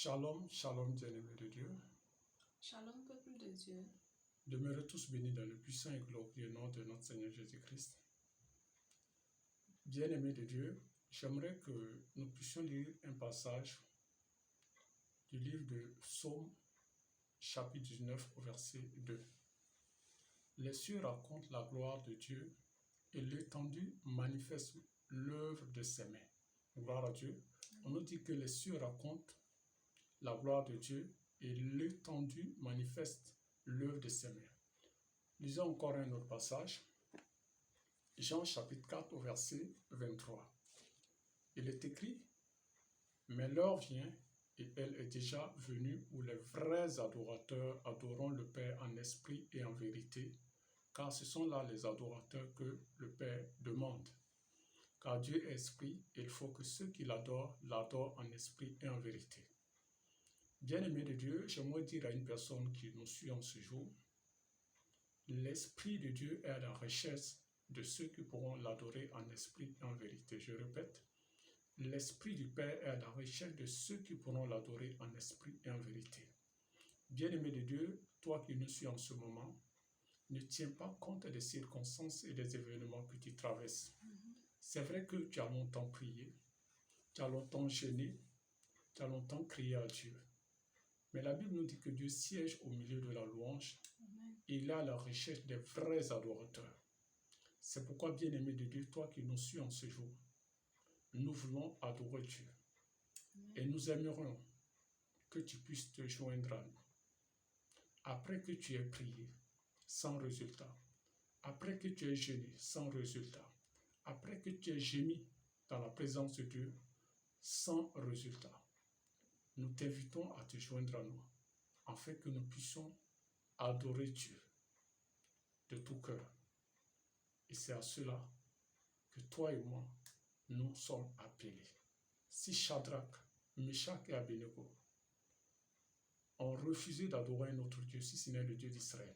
Shalom, shalom, bien-aimés de Dieu. Shalom, peuple de Dieu. Demeurez tous bénis dans le puissant et glorieux nom de notre Seigneur Jésus-Christ. Bien-aimés de Dieu, j'aimerais que nous puissions lire un passage du livre de Psaume, chapitre 19, au verset 2. Les cieux racontent la gloire de Dieu et l'étendue manifeste l'œuvre de ses mains. Gloire à Dieu. On nous dit que les cieux racontent la gloire de Dieu et l'étendue manifeste l'œuvre de ses mains. Lisons encore un autre passage. Jean chapitre 4 au verset 23. Il est écrit, « Mais l'heure vient, et elle est déjà venue, où les vrais adorateurs adoreront le Père en esprit et en vérité, car ce sont là les adorateurs que le Père demande. Car Dieu est esprit, et il faut que ceux qui l'adorent en esprit et en vérité. » Bien-aimé de Dieu, j'aimerais dire à une personne qui nous suit en ce jour, l'Esprit de Dieu est à la recherche de ceux qui pourront l'adorer en esprit et en vérité. Je répète, l'Esprit du Père est à la recherche de ceux qui pourront l'adorer en esprit et en vérité. Bien-aimé de Dieu, toi qui nous suis en ce moment, ne tiens pas compte des circonstances et des événements que tu traverses. C'est vrai que tu as longtemps prié, tu as longtemps jeûné, tu as longtemps crié à Dieu. Mais la Bible nous dit que Dieu siège au milieu de la louange et il est à la recherche des vrais adorateurs. C'est pourquoi, bien-aimé de Dieu, toi qui nous suis en ce jour, nous voulons adorer Dieu. Et nous aimerions que tu puisses te joindre à nous. Après que tu aies prié, sans résultat. Après que tu aies jeûné, sans résultat. Après que tu aies gémi dans la présence de Dieu, sans résultat. Nous t'invitons à te joindre à nous, afin que nous puissions adorer Dieu de tout cœur. Et c'est à cela que toi et moi, nous sommes appelés. Si Shadrach, Meshach et Abednego ont refusé d'adorer un autre Dieu, si ce n'est le Dieu d'Israël,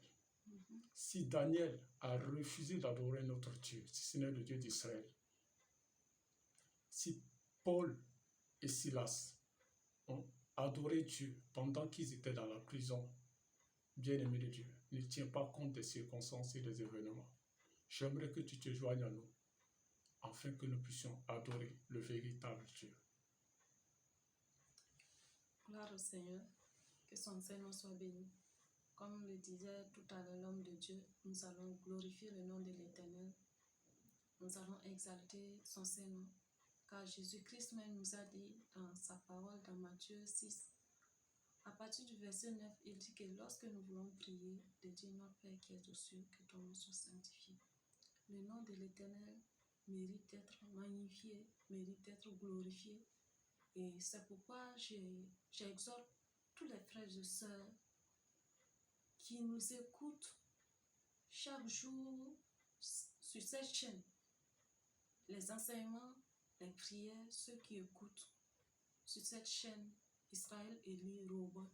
si Daniel a refusé d'adorer un autre Dieu, si ce n'est le Dieu d'Israël, si Paul et Silas ont adoré Dieu pendant qu'ils étaient dans la prison, bien-aimé de Dieu, ne tiens pas compte des circonstances et des événements. J'aimerais que tu te joignes à nous, afin que nous puissions adorer le véritable Dieu. Gloire au Seigneur, que son Seigneur soit béni. Comme le disait tout à l'heure l'homme de Dieu, nous allons glorifier le nom de l'Éternel. Nous allons exalter son Seigneur. Car Jésus-Christ même nous a dit dans sa parole, dans Matthieu 6, à partir du verset 9, il dit que lorsque nous voulons prier, de dire notre Père qui est aux cieux, que ton nom soit sanctifié. Le nom de l'Éternel mérite d'être magnifié, mérite d'être glorifié. Et c'est pourquoi j'exhorte tous les frères et sœurs qui nous écoutent chaque jour sur cette chaîne. Les enseignements, les prières, ceux qui écoutent sur cette chaîne Israël Élie Robot.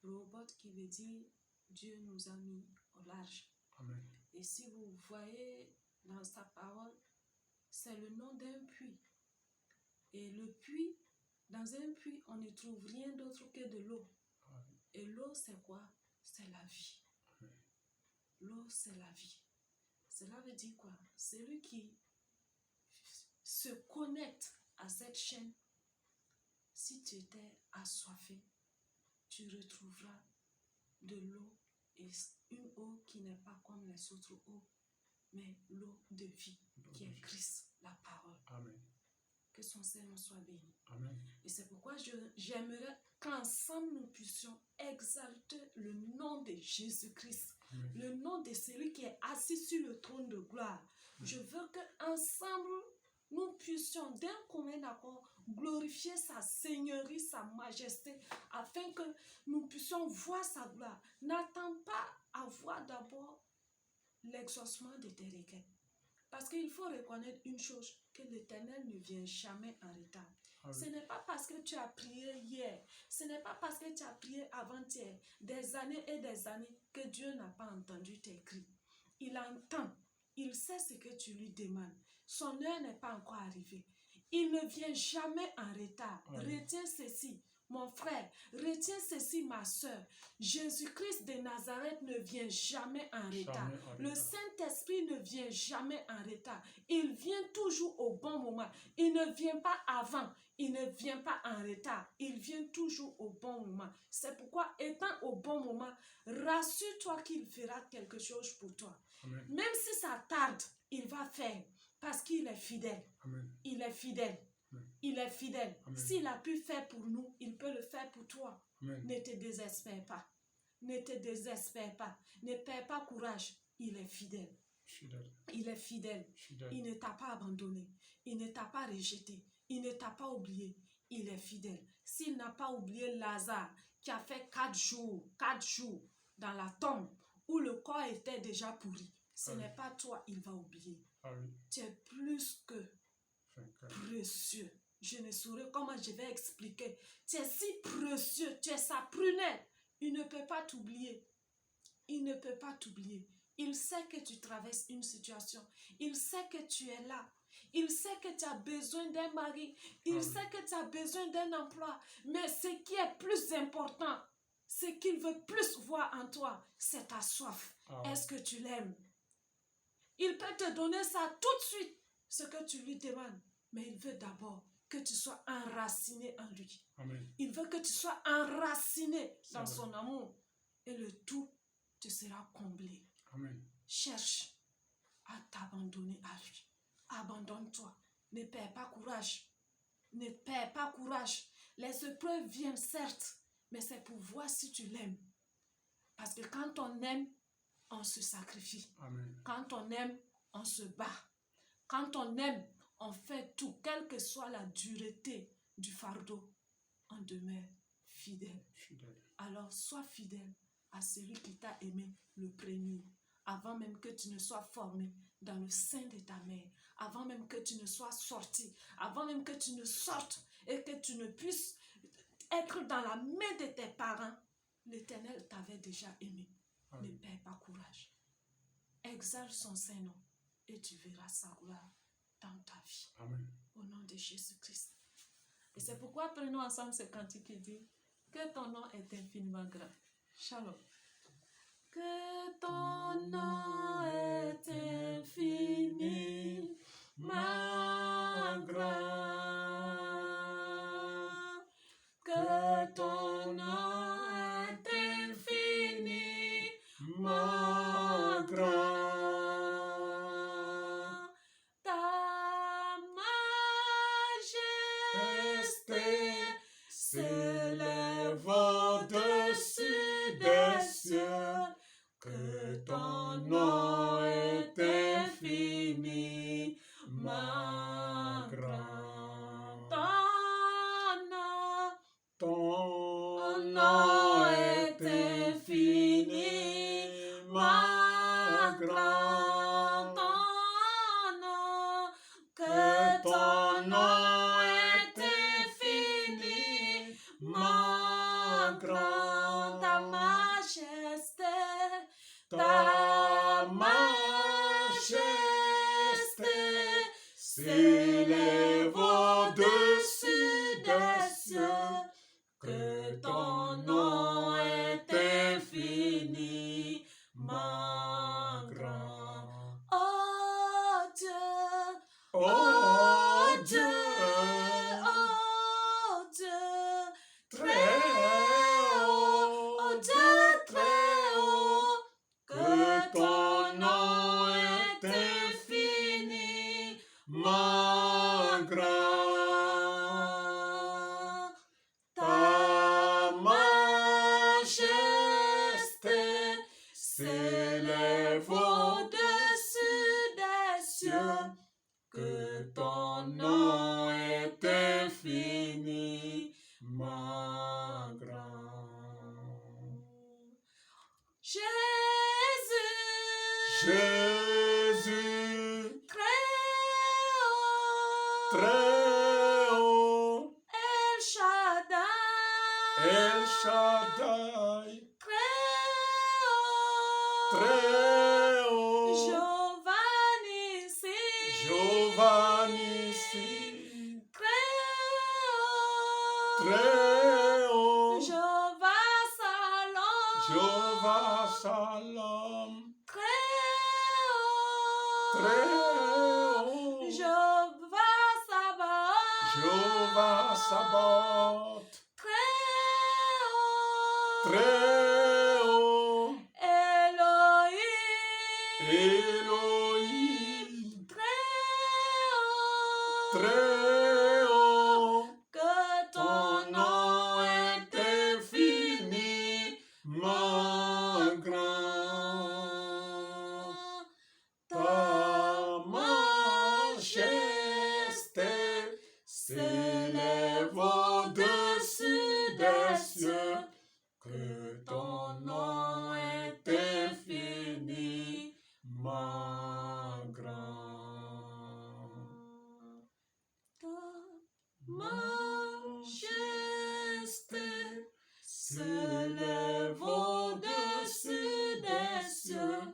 Robot qui veut dire Dieu nous a mis au large. Amen. Et si vous voyez dans sa parole, c'est le nom d'un puits. Et le puits, dans un puits, on ne trouve rien d'autre que de l'eau. Amen. Et l'eau, c'est quoi? C'est la vie. Amen. L'eau, c'est la vie. Cela veut dire quoi? Celui qui se connecte à cette chaîne, si tu étais assoiffé, tu retrouveras de l'eau, et une eau qui n'est pas comme les autres eaux, mais l'eau de vie, qui est Christ, la parole. Amen. Que son Seigneur soit béni. Amen. Et c'est pourquoi j'aimerais qu'ensemble nous puissions exalter le nom de Jésus-Christ, le nom de celui qui est assis sur le trône de gloire. Je veux qu'ensemble nous puissions d'un commun accord glorifier sa seigneurie, sa majesté, afin que nous puissions voir sa gloire. N'attends pas à voir d'abord l'exaucement de tes requêtes. Parce qu'il faut reconnaître une chose, que l'Éternel ne vient jamais en retard. Amen. Ce n'est pas parce que tu as prié hier, ce n'est pas parce que tu as prié avant-hier, des années et des années, que Dieu n'a pas entendu tes cris. Il entend, il sait ce que tu lui demandes. Son heure n'est pas encore arrivée. Il ne vient jamais en retard. Amen. Retiens ceci. Mon frère, retiens ceci, ma soeur. Jésus-Christ de Nazareth ne vient jamais en retard. Jamais en Le retard. Saint-Esprit ne vient jamais en retard. Il vient toujours au bon moment. Il ne vient pas avant. Il ne vient pas en retard. Il vient toujours au bon moment. C'est pourquoi, étant au bon moment, rassure-toi qu'il fera quelque chose pour toi. Amen. Même si ça tarde, il va faire parce qu'il est fidèle. Amen. Il est fidèle. Amen. Il est fidèle. Amen. S'il a pu faire pour nous, il peut le faire pour toi. Amen. Ne te désespère pas. Ne te désespère pas. Ne perds pas courage. Il est fidèle. Fidèle. Il est fidèle. Fidèle. Il ne t'a pas abandonné. Il ne t'a pas rejeté. Il ne t'a pas oublié. Il est fidèle. S'il n'a pas oublié Lazare, qui a fait 4 jours dans la tombe, où le corps était déjà pourri, ce n'est pas toi, il va oublier. Ah oui. Tu es plus que Vainqueur. précieux. Je ne saurais comment je vais expliquer. Tu es si précieux, tu es sa prunelle. Il ne peut pas t'oublier. Il ne peut pas t'oublier. Il sait que tu traverses une situation. Il sait que tu es là. Il sait que tu as besoin d'un mari. Il sait que tu as besoin d'un emploi. Mais ce qui est plus important, ce qu'il veut plus voir en toi, c'est ta soif. Est-ce que tu l'aimes? Il peut te donner ça tout de suite, ce que tu lui demandes. Mais il veut d'abord que tu sois enraciné en lui. Amen. Il veut que tu sois enraciné dans son amour. Et le tout te sera comblé. Amen. Cherche à t'abandonner à lui. Abandonne-toi. Ne perds pas courage. Ne perds pas courage. Les épreuves viennent certes, mais c'est pour voir si tu l'aimes. Parce que quand on aime, on se sacrifie. Amen. Quand on aime, on se bat. Quand on aime, on fait tout, quelle que soit la dureté du fardeau. On demeure fidèle. Fidèle. Alors, sois fidèle à celui qui t'a aimé le premier, avant même que tu ne sois formé dans le sein de ta mère, avant même que tu ne sois sorti, avant même que tu ne sortes et que tu ne puisses être dans la main de tes parents. L'Éternel t'avait déjà aimé. Amen. Ne perds pas courage. Exalte son Saint-Nom et tu verras sa gloire dans ta vie. Amen. Au nom de Jésus-Christ. Et c'est pourquoi prenons ensemble ce cantique qui dit que ton nom est infiniment grand. Shalom. Que ton nom est infiniment grand. Que ton nom est infiniment grand. Ta majesté s'élève au-dessus des cieux. Que ton nom est infiniment grand. Ton nom est infiniment grand. Ton nom, que ton nom est infiniment grand. Ta majesté s'élève au-dessus des cieux. Que ton nom est infiniment grand. Oh Dieu, Oh Dieu, oh Dieu, très haut, oh Dieu très haut. que ton nom est infiniment grand. Ta majesté s'élève au-dessus des cieux. Que ton nom est infiniment grand. Jésus, Jésus, très très haut, El Shaddai, El Shaddai, très très haut, Giovanni, Giovanni, très très Jéhovah Shalom. Très haut. Très haut. Jéhovah Sabaoth. Jéhovah Sabaoth. Très haut. Très haut. Elohim. Elohim. Très haut. Très haut. Que Ton nom est infiniment grand. Ta majesté s'élève au-dessus des cieux. Que ton nom est infiniment grand. Ta majesté S'élève au-dessus des cieux.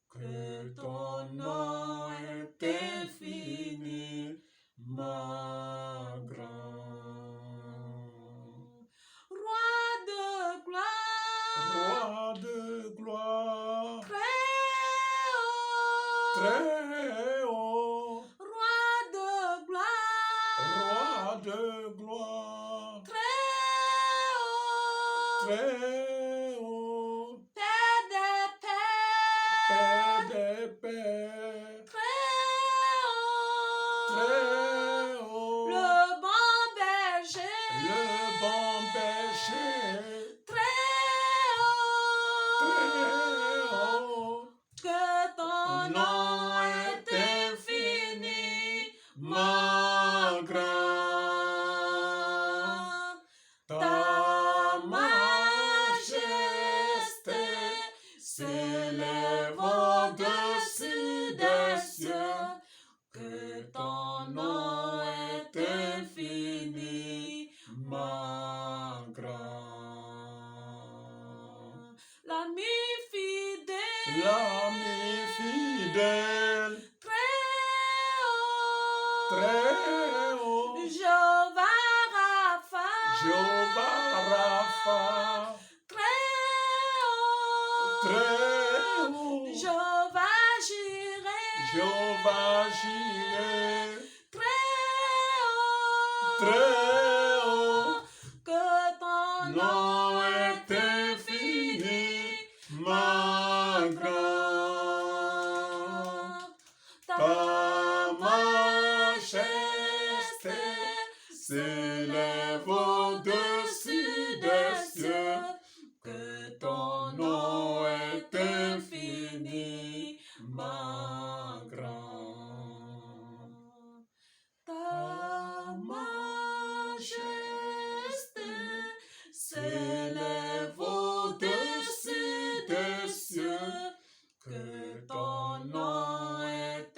Que ton nom est infiniment grand. Roi de gloire. Roi de gloire. Très haut. Très haut. Roi de gloire. Roi de gloire. Très haut. Très haut. Père des pères. Père des pères. Très haut. Très haut. Le bon berger. Le bon berger. Très haut. Très haut. Que ton Ton nom nom est est infiniment grand. Ta majesté s'élève au-dessus des cieux. Que ton nom est infiniment grand. L'ami fidèle. L'ami fidèle. Très haut. Très haut. Jéhovah Rapha. Jéhovah Rapha. Très haut. Très haut. Jéhovah Jireh. Jéhovah Jireh. Très haut. Très haut. Que ton Nom est infiniment grand. Ta majesté s'élève au-dessus des cieux. Que ton nom est infiniment grand. Ta majesté S'élève au-dessus des cieux. Que ton nom est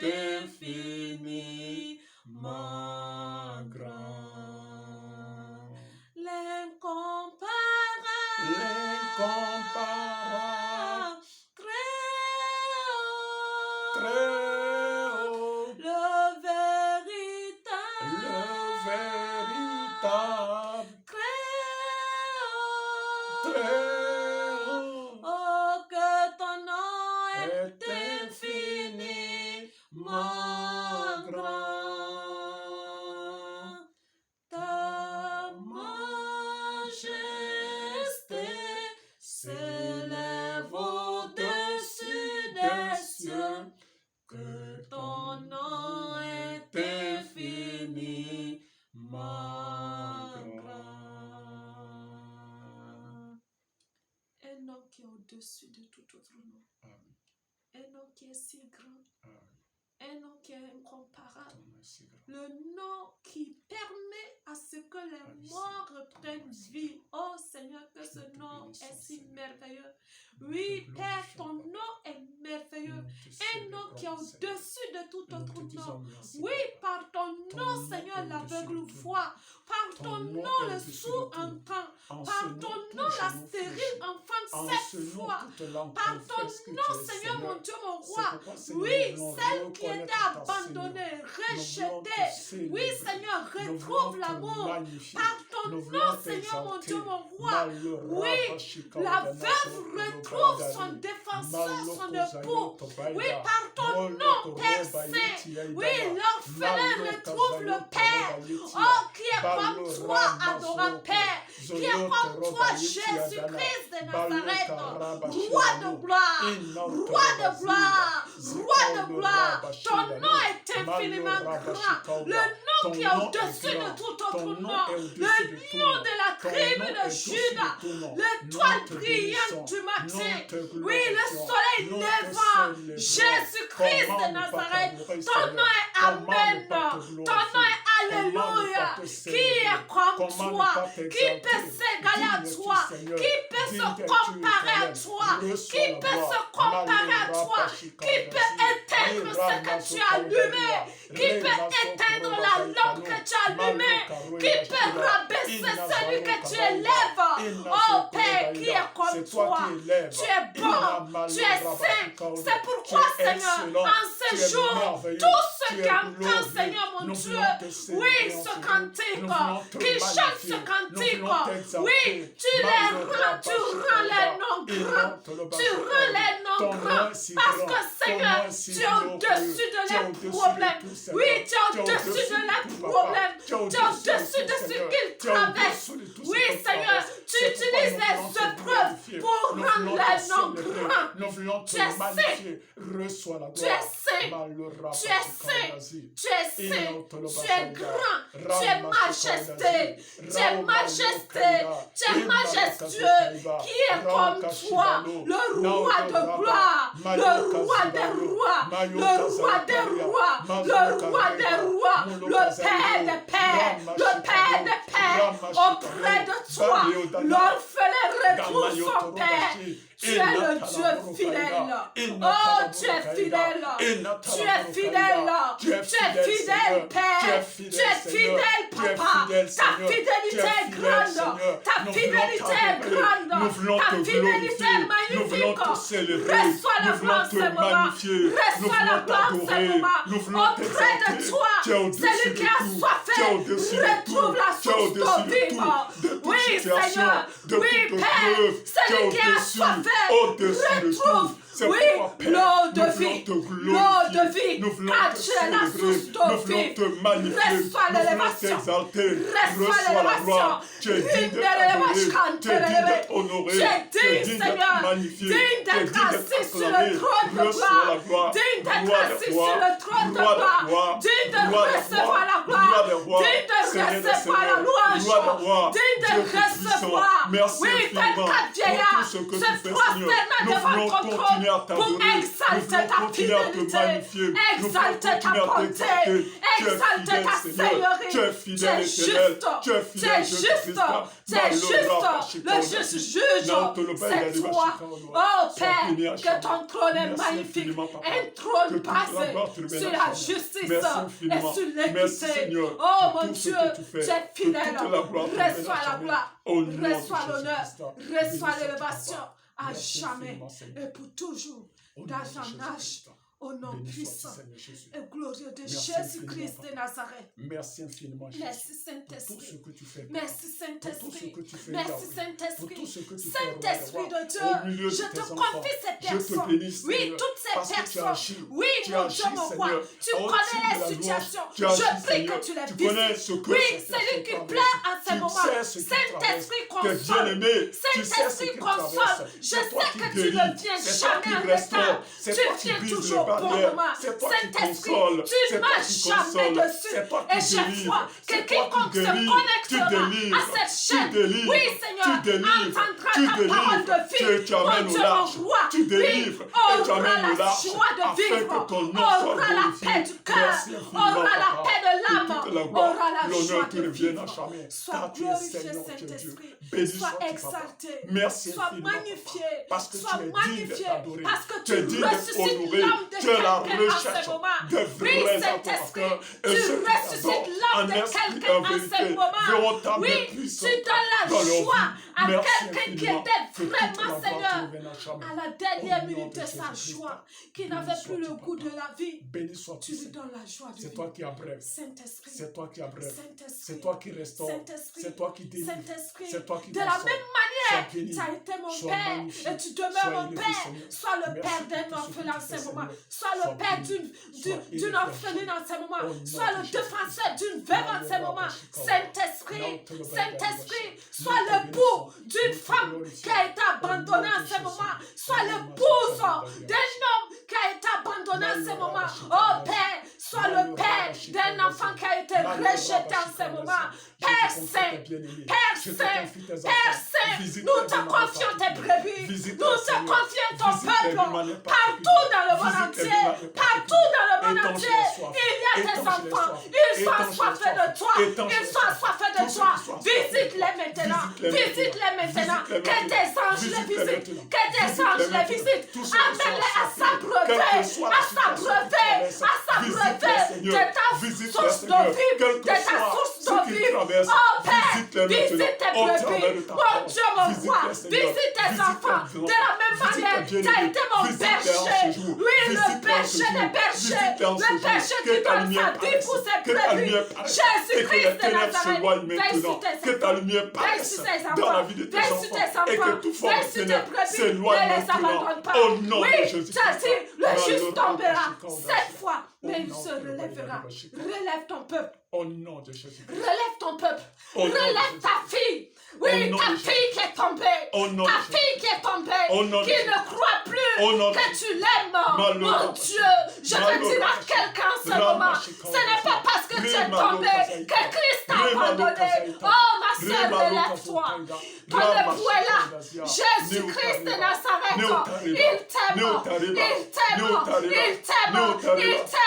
infiniment grand. l'incomparable. L'incomparable. Très haut. Très haut. Le véritable. Le véritable. Très haut. Très haut. Oh, que ton nom est Est infiniment grand. ta majesté S'élève au-dessus des cieux. Que ton nom est infiniment grand. Un nom qui est au-dessus de tout autre nom. Amen. Un nom qui est si grand. Amen. Un nom qui est incomparable. Ton nom est si grand. Le nom qui permet à ce que les Merci. morts reprennent vie. Oh Seigneur, que ce Nous te nom bénissons, est si Seigneur. merveilleux. Nous Oui, te Père, glorifions, ton Papa. nom est merveilleux. Nous te Un nom qui est célébrons, Seigneur. au-dessus de tout Nous autre te nom. disons merci, Oui, Papa. par ton Ton nom, nom Seigneur, est au-dessus l'aveugle de tout. voit. Par Ton ton nom nom, est le au-dessus de sourd tout. entend. Par Enseignons ton tous nom, la genoux stérile fléchis. enfante En ce cette nom, foi, toute langue par ton confesse que tu nom, es Seigneur, mon Seigneur. Dieu, mon C'est roi. pourquoi, Seigneur, Oui, nous voulons celle qui était reconnaître ta abandonnée, Seigneur. Nous voulons te rejetée. Oui, célébrer. Seigneur, Nous retrouve voulons te l'amour. magnifier. Par ton Nous nom, voulons Seigneur, mon Dieu, t'exalter. mon roi. Oui, la veuve retrouve son défenseur, son époux. Oui, par ton nom, Père Saint. Oui, l'orphelin retrouve le Père. Oh, qui est comme toi, adorable Père. Qui est comme toi, Jésus-Christ de Nazareth. Roi de gloire. Roi de gloire. Roi de gloire. Ton nom est infiniment grand. Le nom qui est au-dessus de tout autre nom. Le lion de la tribu de Judas. L'étoile brillante du matin. Oui, le soleil levant. Jésus-Christ de Nazareth. Ton nom est Amen. Ton nom est Alléluia. Qui est comme toi? Qui peut s'égaler à toi? Qui peut se comparer à toi? Qui peut se comparer à toi? Qui peut éteindre ce que tu as allumé? Qui peut éteindre la lampe que tu as allumée? Qui peut rabaisser celui que tu élèves? Oh Père, qui est comme toi? Tu es bon, tu es saint. C'est pourquoi, Seigneur, en ce jour, tous ceux qui entendent, Seigneur mon Dieu, oui, ce cantique, qui chantent ce cantique, oui, tu rends les noms grands, tu rends les noms grands, parce que Seigneur, tu es au-dessus de leurs problèmes, oui, tu es au-dessus de leurs problèmes, tu es au-dessus de ce qu'ils traversent, oui, Seigneur, tu utilises les épreuves pour rendre les noms grands, tu es saint, tu es saint, tu es saint, tu es saint, tu es grand, tu es majesté, tu es majesté, tu es majestueux, qui est comme toi, le roi de gloire, le roi des rois, le roi des rois, le roi des rois, le Père des pères, le Père des pères, auprès de toi, l'orphelin retrouve son Père. Tu es le Dieu fidèle. Oh, tu es fidèle. Tu es fidèle. Tu es fidèle, Père. Tu es fidèle, Papa. Ta fidélité est grande. Ta fidélité est grande. Ta fidélité est magnifique. Reçois le gloire en ce moment. Reçois le gloire en ce moment. Auprès de toi, celui qui a soif, retrouve la source d'eau vive. Oui, Seigneur. Oui, Père. Celui qui a soif, retrouve, oui, l'eau de vie, l'eau de vie, car tu es la source d'eau vive. Reçois l'élévation, reçois l'élévation, tu es digne Seigneur, digne d'être assis sur le trône de gloire, digne d'être assis sur le trône de gloire, digne de recevoir la gloire, digne de recevoir la louange, digne de recevoir, oui, 24 vieillards se prosternent devant ton trône pour exalter ta fidélité, exalter ta bonté, exalter ta seigneurie. Tu es juste, tu es juste, tu es juste, le juste juge, c'est toi. Oh Père, que ton trône est magnifique, un trône basé sur la justice et sur l'équité. Oh mon Dieu, tu es fidèle. Reçois la gloire, reçois l'honneur, reçois l'élévation. À jamais et pour toujours, d'âge en âge, au nom puissant et glorieux de Jésus-Christ de Nazareth. Merci infiniment, Jésus. Merci Saint-Esprit. Pour tout ce que tu fais. Merci Saint-Esprit. Merci Saint-Esprit. Saint-Esprit de Dieu, je te confie ces personnes. Oui, toutes ces personnes. Oui, mon Dieu, mon roi. Tu connais les situations. Je prie que tu les visites. Oui, celui qui pleure en ce moment. Saint-Esprit console. Saint-Esprit console. Je sais que tu ne viens jamais en retard. Tu viens toujours pour moi. Saint-Esprit, tu ne marches jamais dessus. Et chaque fois que quiconque se connectera à cette chaîne, oui Seigneur, entendra ta parole de vie. Mon Dieu, mon roi, oui, aura la joie de vivre, aura la paix du cœur, aura la paix de l'âme, aura la joie de vivre. Sois glorifié, Saint-Esprit, sois exalté, sois magnifié, parce que tu ressuscites l'homme de de Tu es la quelqu'un en ce recherche moment. des Oui, vrais Saint-Esprit, adorateurs. tu Et ceux qui ressuscites t'adorent l'âme en de esprit et quelqu'un en en ce vérité moment. verront ta main Oui, tu puissante donnes la dans leur joie vie. à Merci quelqu'un qui infiniment était que toute vraiment, la gloire te Seigneur, revienne à jamais. à la Au dernière nom minute de de sa Jésus-Christ, joie, qui béni n'avait plus sois-tu, le goût de Papa. la vie. Béni sois-tu, Tu lui Seigneur. donnes la joie de C'est vie. toi qui abrèves. Saint-Esprit, C'est toi qui abrèves. Saint-Esprit, C'est toi qui restaure. Saint-Esprit, C'est toi qui délivre. Saint-Esprit, C'est toi qui de la console. même Sois manière, béni. tu as été mon Sois Père magnifié. et tu demeures Sois mon élevé, Père. Seigneur. Sois le Merci Père pour d'un tout ce que orphelin en tu ce fais, moment. Seigneur. Sois Sois le Père béni. d'une élevé, orpheline en ce moment. Au nom Sois de le Jésus-Christ. défenseur d'une veuve en ce moment. Saint-Esprit, Saint-Esprit, sois Nous l'époux te d'une bénissons. femme Nous te qui a été abandonnée en glorifions. ce moment. Sois Au nom de l'épouse Jésus-Christ. d'un homme qui a été abandonné en ce moment. Oh Père, sois le Père d'un enfant qui a été rejeté en ce moment. Père Saint, Père Saint, Père Saint, nous te confions tes brebis. Nous te confions ton peuple partout dans le monde entier. Partout dans le monde entier, il y a tes enfants. Ils sont assoiffés de toi. Ils sont assoiffés de toi. Visite-les maintenant. Visite-les maintenant. Que tes anges les visitent. Que tes anges les visitent. Amène-les à s'abreuver. À s'abreuver. À s'abreuver de ta source de vie. De ta source de vie. Oh Père, visite tes brebis. Mon Dieu, mon roi. Visite tes enfants. De la même manière, tu as été mon berger. Oui, le berger des bergers. Le berger qui donne sa vie pour ses brebis. Jésus-Christ de Nazareth. Veille sur tes enfants. Veille sur tes enfants. Veille sur tes enfants. Veille sur tes brebis. Ne les abandonne pas. Oui, tu as dit, le juste tombera 7 fois, mais il se relèvera. Relève ton peuple. Au nom de Jésus. Relève ton peuple. Au nom de Relève Jésus. ta fille. Oui, Au nom ta de fille qui est tombée. Au nom Ta de Jésus. fille qui est tombée. Au nom de Qui Jésus. ne croit plus Au nom de que Jésus. tu l'aimes. Malheur. Mon Dieu, je veux dire à quelqu'un en ce moment, ce n'est pas parce que tu es tombé que Christ t'a abandonné. Oh ma soeur, relève-toi. Ton époux est là. Jésus-Christ de Nazareth. Il t'aime. Il t'aime. Il t'aime. Il t'aime.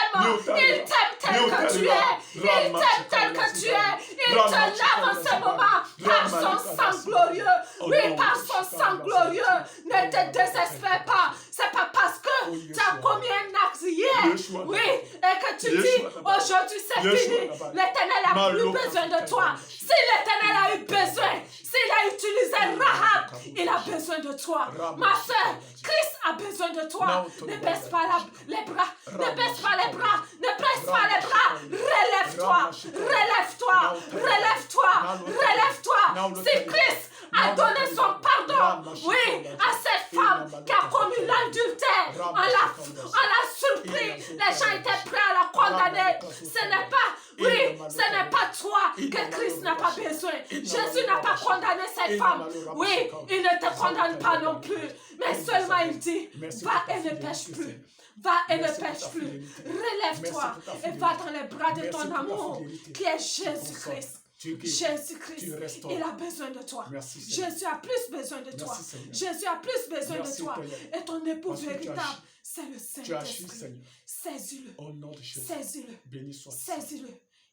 Il t'aime tel que tu es. Il t'aime tel que tu es. Il te lave en ce moment par son sang glorieux. Oui, par son sang glorieux. Ne te désespère pas. C'est pas parce que tu as commis un acte hier. Oui, et que tu dis aujourd'hui c'est fini. L'Éternel n'a plus besoin de toi. Si l'Éternel a eu besoin, s'il a utilisé Rahab, il a besoin de toi. Ma soeur, Christ a besoin de toi. Ne baisse pas les bras. Ne baisse pas les bras. Ne baisse pas les bras. Relève-toi. Relève-toi. Relève-toi. Relève-toi. Si Christ a donné son pardon, oui, à cette femme qui a commis l'adultère, on l'a surpris. Les gens étaient prêts à la condamner. Ce n'est pas, oui, ce n'est pas toi que Christ n'a pas besoin. Jésus n'a pas condamné cette femme. Oui, il ne te condamne pas non plus. Mais seulement il dit, va et ne pêche plus. Va et ne pêche plus. Relève-toi et va dans les bras de ton amour qui est Jésus-Christ. Jésus-Christ, il a besoin de toi. Jésus a plus besoin de toi. Jésus a plus besoin de toi. Et ton époux véritable, c'est le Saint-Esprit. Saisis-le. Saisis-le. Saisis-le.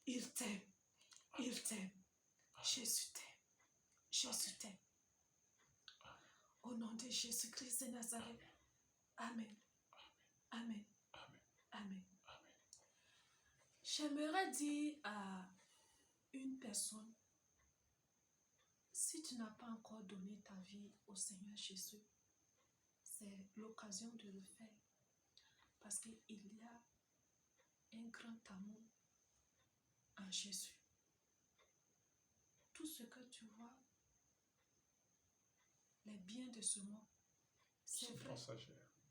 Il t'aime. Il t'aime. Jésus t'aime. Jésus t'aime. Au nom de Jésus-Christ de Nazareth. Amen. Amen. Amen. J'aimerais dire à une personne, si tu n'as pas encore donné ta vie au Seigneur Jésus, c'est l'occasion de le faire. Parce qu'il y a un grand amour en Jésus. Tout ce que tu vois, les biens de ce monde, c'est vrai,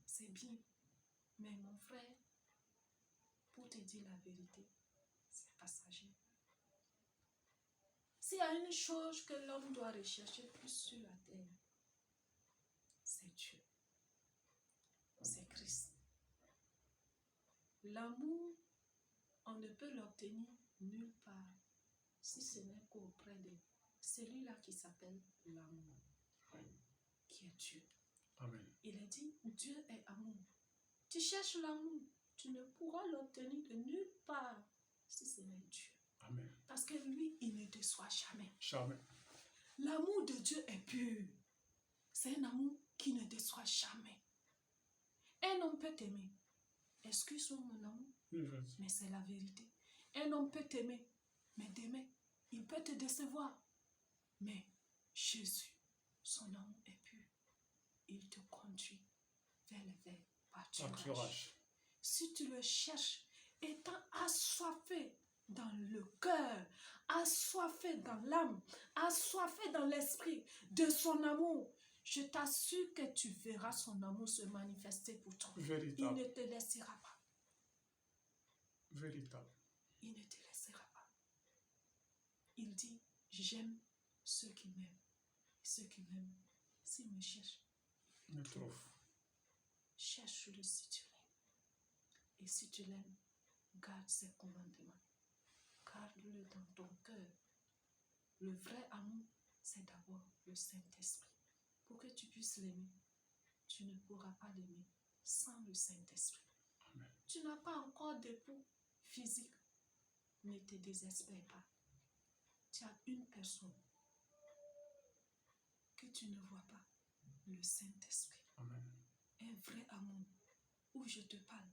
c'est bien. Mais mon frère, pour te dire la vérité, c'est passager. S'il y a une chose que l'homme doit rechercher plus sur la terre, c'est Dieu. C'est Christ. L'amour, on ne peut l'obtenir nulle part si ce n'est qu'auprès de celui-là qui s'appelle l'amour, qui est Dieu. Amen. Il a dit, Dieu est amour. Tu cherches l'amour, tu ne pourras l'obtenir de nulle part si ce n'est Dieu. Amen. Parce que lui, il ne déçoit jamais. Jamais. L'amour de Dieu est pur. C'est un amour qui ne déçoit jamais. Un homme peut t'aimer. Excuse-moi mon amour, Oui, vas-y. mais c'est la vérité. Un homme peut t'aimer, mais demain, il peut te décevoir. Mais Jésus, son amour est pur. Il te conduit vers le verts pâturage. Pâturage. Si tu le cherches, étant assoiffé dans le cœur, assoiffé dans l'âme, assoiffé dans l'esprit de son amour, je t'assure que tu verras son amour se manifester pour toi. Il Véritable. ne te laissera pas. Véritable. Il ne te laissera pas. Il dit, j'aime ceux qui m'aiment. Et ceux qui m'aiment, s'ils me cherchent, Me trouve. cherche-le si tu l'aimes. Et si tu l'aimes, garde ses commandements. Garde-le dans ton cœur. Le vrai amour, c'est d'abord le Saint-Esprit. Pour que tu puisses l'aimer, tu ne pourras pas l'aimer sans le Saint-Esprit. Amen. Tu n'as pas encore d'époux physique. Ne te désespère pas. Tu as une personne que tu ne vois pas, le Saint-Esprit. Amen. Un vrai amour où je te parle.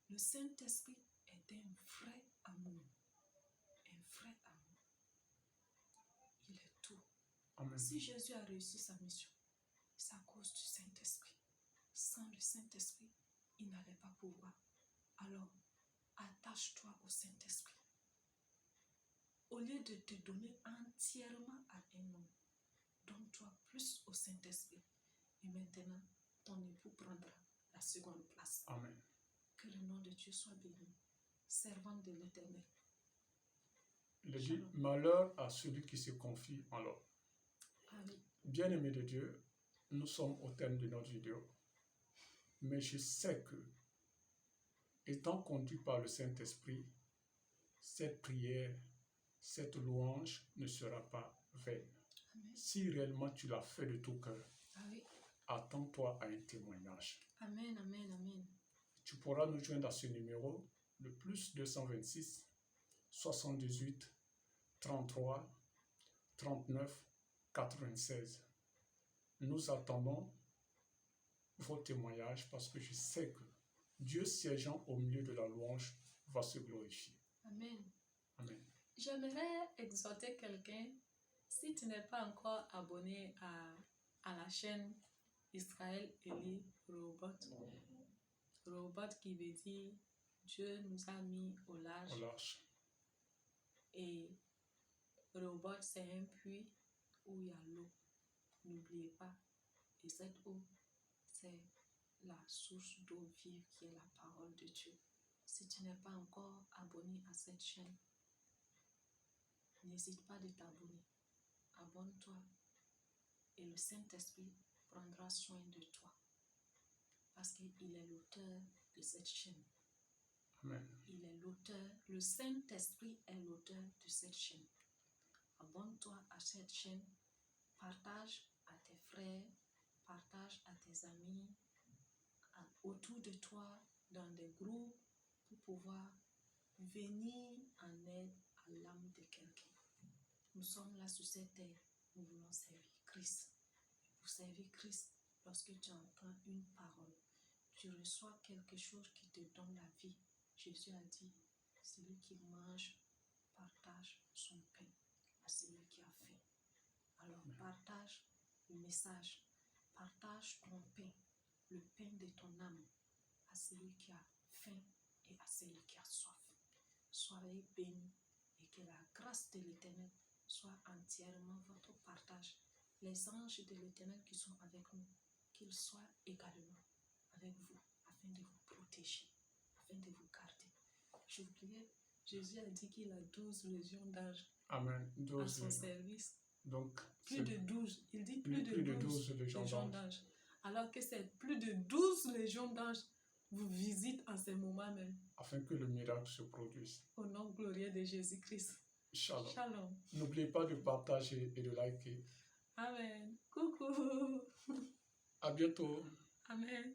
Le Saint-Esprit est un vrai amour. Un vrai amour. Il est tout. Amen. Si Jésus a réussi sa mission, c'est à cause du Saint-Esprit. Sans le Saint-Esprit, il n'allait pas pouvoir. Alors, attache-toi au Saint-Esprit. Au lieu de te donner entièrement à un homme, donne-toi plus au Saint-Esprit. Et maintenant, ton époux prendra la seconde place. Amen. Que le nom de Dieu soit béni. Servante de l'Éternel. Il dit, Shalom. malheur à celui qui se confie en l'homme. Amen. Bien-aimés de Dieu, nous sommes au terme de notre vidéo. Mais je sais que, étant conduit par le Saint-Esprit, cette prière, cette louange ne sera pas vaine. Amen. Si réellement tu l'as fait de tout cœur, Ah oui. attends-toi à un témoignage. Amen, amen, amen. Tu pourras nous joindre à ce numéro, le plus 226 78 33 39 96. Nous attendons vos témoignages parce que je sais que Dieu siégeant au milieu de la louange va se glorifier. Amen. Amen. J'aimerais exhorter quelqu'un, si tu n'es pas encore abonné à la chaîne Israël Eli Rehoboth. Rehoboth qui veut dire Dieu nous a mis au large. Au large. Et Rehoboth, c'est un puits où il y a l'eau. N'oubliez pas. Et cette eau, c'est la source d'eau vive qui est la parole de Dieu. Si tu n'es pas encore abonné à cette chaîne, n'hésite pas de t'abonner. Abonne-toi et le Saint-Esprit prendra soin de toi. Parce qu'il est l'auteur de cette chaîne. Amen. Il est l'auteur, le Saint-Esprit est l'auteur de cette chaîne. Abonne-toi à cette chaîne, partage à tes frères, partage à tes amis, autour de toi, dans des groupes, pour pouvoir venir en aide à l'âme de quelqu'un. Nous sommes là sur cette terre, nous voulons servir Christ. Pour servir Christ, lorsque tu entends une parole, tu reçois quelque chose qui te donne la vie. Jésus a dit, celui qui mange partage son pain à celui qui a faim. Alors partage le message, partage ton pain, le pain de ton âme, à celui qui a faim et à celui qui a soif. Soyez bénis et que la grâce de l'Éternel soit entièrement votre partage. Les anges de l'Éternel qui sont avec nous, qu'ils soient également avec vous, afin de vous protéger, afin de vous garder. J'oubliais, Jésus a dit qu'il a 12 légions d'anges Amen. à son service. Donc, Plus de 12, il dit plus de 12 légions légions d'anges. Alors que c'est plus de 12 légions d'anges vous visitent en ces moments même. afin que le miracle se produise. Au nom glorieux de Jésus-Christ. Shalom. Shalom. N'oubliez pas de partager et de liker. Amen. Coucou. À bientôt. Amen.